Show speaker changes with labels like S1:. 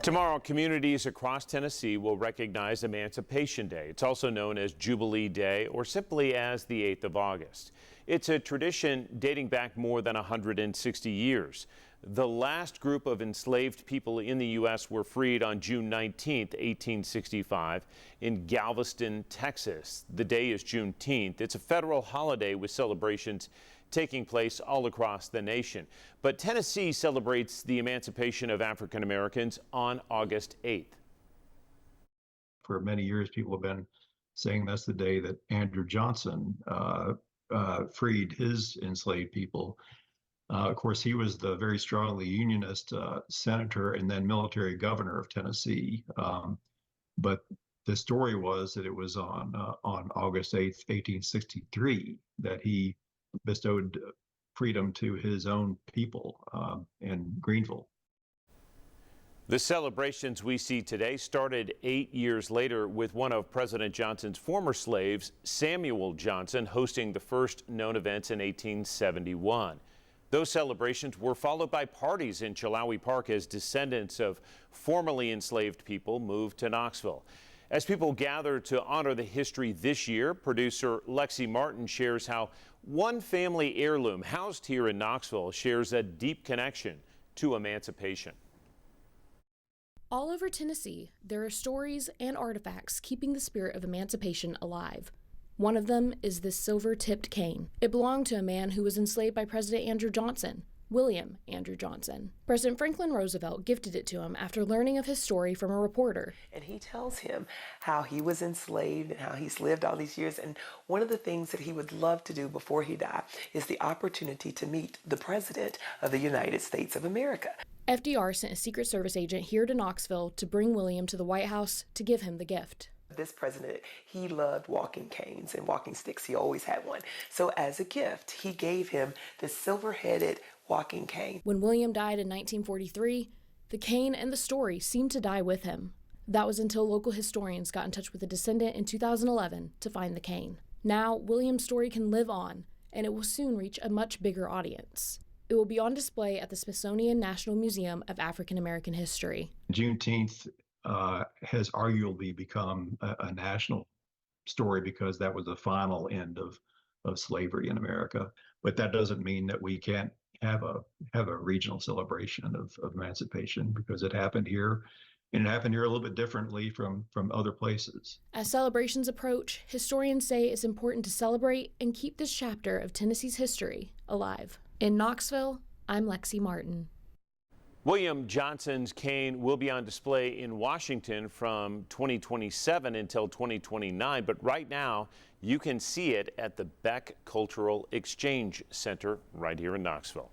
S1: Tomorrow, communities across Tennessee will recognize Emancipation Day. It's also known as Jubilee Day or simply as the 8th of August. It's a tradition dating back more than 160 years. The last group of enslaved people in the U.S. were freed on June 19, 1865, in Galveston, Texas. The day is Juneteenth. It's a federal holiday with celebrations taking place all across the nation. But Tennessee celebrates the emancipation of African Americans on August 8th.
S2: For many years, people have been saying that's the day that Andrew Johnson freed his enslaved people. Of course, he was the very strongly Unionist senator and then military governor of Tennessee. But the story was that it was on August 8th, 1863, that he bestowed freedom to his own people in Greenville.
S1: The celebrations we see today started 8 years later with one of President Johnson's former slaves, Samuel Johnson, hosting the first known events in 1871. Those celebrations were followed by parties in Chilhowie Park as descendants of formerly enslaved people moved to Knoxville. As people gather to honor the history this year, producer Lexi Martin shares how one family heirloom housed here in Knoxville shares a deep connection to emancipation.
S3: All over Tennessee, there are stories and artifacts keeping the spirit of emancipation alive. One of them is this silver-tipped cane. It belonged to a man who was enslaved by President Andrew Johnson, William Andrew Johnson. President Franklin Roosevelt gifted it to him after learning of his story from a reporter.
S4: And he tells him how he was enslaved and how he's lived all these years. And one of the things that he would love to do before he died is the opportunity to meet the President of the United States of America.
S3: FDR sent a Secret Service agent here to Knoxville to bring William to the White House to give him the gift.
S4: This president, he loved walking canes and walking sticks. He always had one. So as a gift, he gave him this silver-headed walking cane.
S3: When William died in 1943, the cane and the story seemed to die with him. That was until local historians got in touch with a descendant in 2011 to find the cane. Now, William's story can live on, and it will soon reach a much bigger audience. It will be on display at the Smithsonian National Museum of African American History.
S2: Juneteenth has arguably become a national story because that was the final end of slavery in America. But that doesn't mean that we can't have a regional celebration of emancipation, because it happened here, and it happened here a little bit differently from other places.
S3: As celebrations approach, historians say it's important to celebrate and keep this chapter of Tennessee's history alive. In Knoxville, I'm Lexi Martin.
S1: William Johnson's cane will be on display in Washington from 2027 until 2029, but right now you can see it at the Beck Cultural Exchange Center right here in Knoxville.